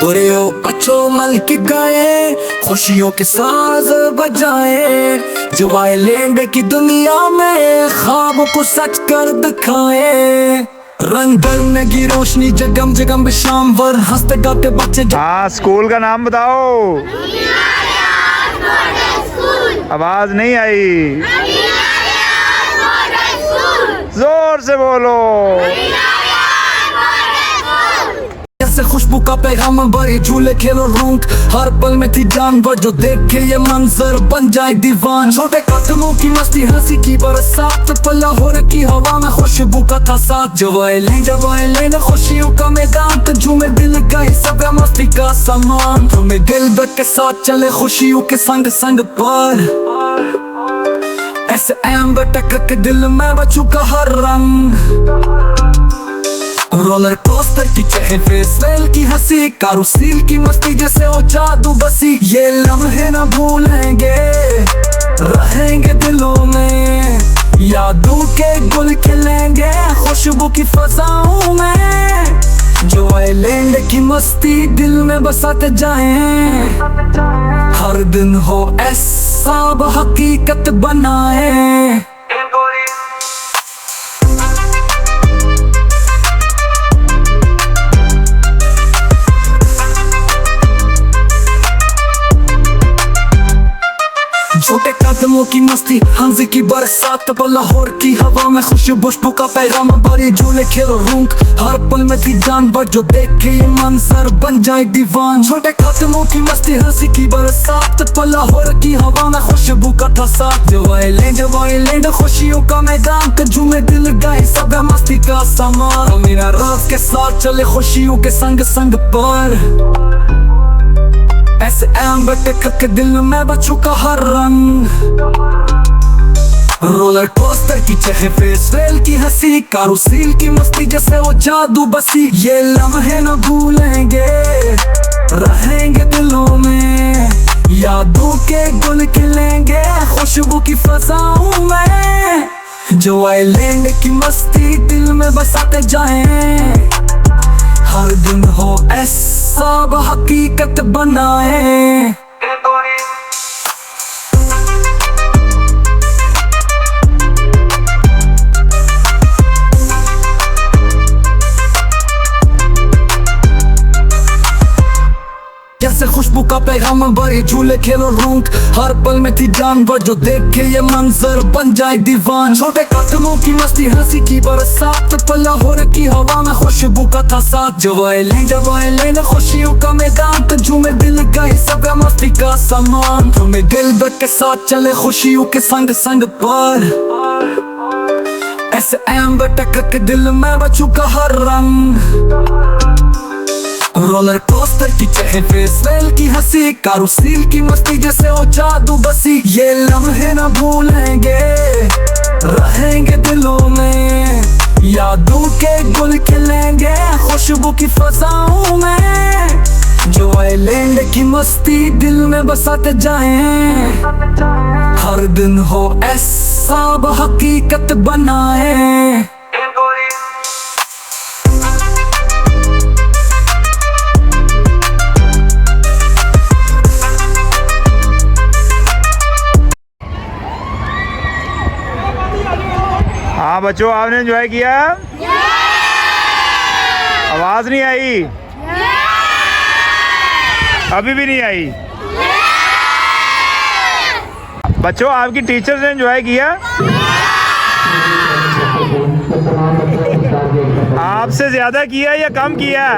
बुरे हो अच्छो मल के गाए, खुशियों के साज बजाए, जो आइलैंड की दुनिया में ख्वाबों को सच कर दिखाए। रंग भरने की रोशनी जगम जगम शाम भर हंसते गाते बच्चे। हाँ, स्कूल का नाम बताओ। आवाज नहीं आई, जोर से बोलो। जैसे खुशबू का पैगाम भरे झूले खेलो रूंग, हर पल में थी जानवर जो देखे ये मंजर बन जाए दीवान। छोटे कदमों की मस्ती हंसी की बरसात, पल्ला हो रखी हवा में खुशबू का था साथ। जब आइलैंड खुशियों का मैदान, तो झूमे दिल गए सब मस्ती का सामान। तुम्हें दिल दर्द के साथ चले खुशियों के संग संग पर, ऐसे एम्बर टक्कर के दिल में बचू का हर रंग। रोलर कोस्टर की चहल फेसवेल की हंसी, कारुसील की मस्ती जैसे हो जादू बसी। ये लम्हे न भूलेंगे, रहेंगे दिलों में, यादों के गुल खिलेंगे खुशबू की फजाओं में। जो आइलैंड की मस्ती दिल में बसाते जाएं, हर दिन हो ऐसा हकीकत बनाए। छोटे कदमों की मस्ती हंसी की बरसात, लाहौर की हवा में खुशबू का पैगाम भरे झूले खेलो रूंग, हर पल में थी जानवर जो देखे ये मंजर बन जाए दीवान। छोटे कदमों की मस्ती हंसी की बरसात, लाहौर की हवा में खुशबू का था साथ। जो आइलैंड खुशियों का मैदान, तो झूमे दिल गए सब मस्ती का सामान। मेरा राज के साथ चले खुशियों के संग संग पर, ऐसे एम्बर टक्कर के दिल में बचू का हर रंग। रोलर कोस्टर की चहल फेसवेल की हंसी, कारुसील की मस्ती जैसे हो जादू बसी। ये लम्हे न भूलेंगे, रहेंगे दिलों में, यादों के गुल खिलेंगे खुशबू की फजाओं में। जो आइलैंड की मस्ती दिल में बसाते जाएं, हर दिन हो ऐसा हकीकत बनाए। जैसे खुशबू का पैगाम भरे झूले खेलो रूंग, हर पल में थी जानवर जो देखे ये मंजर बन जाए दीवान। छोटे कदमों की मस्ती हंसी की बरसात, लाहौर की हवा में खुशबू का था साथ। जो आइलैंड खुशियों का मैदान, तो झूमे दिल गए सब मस्ती का सामान। तुम्हें दिल दर्द के साथ चले खुशियों के संग संग पर, ऐसे एम्बर टक्कर के दिल में बचू का हर रंग। रोलर कोस्टर की चहल फेसवेल की हंसी, कारुसील की मस्ती जैसे हो जादू बसी। ये लम्हे न भूलेंगे, रहेंगे दिलों में, यादों के गुल खिलेंगे खुशबू की फजाओं में। जो आइलैंड की मस्ती दिल में बसाते जाएं, हर दिन हो ऐसा हकीकत बनाए। हाँ बच्चों, आपने एंजॉय किया? आवाज नहीं आई? अभी भी नहीं आई? बच्चों, आपकी टीचर्स ने एंजॉय किया? आपसे ज्यादा किया या कम किया?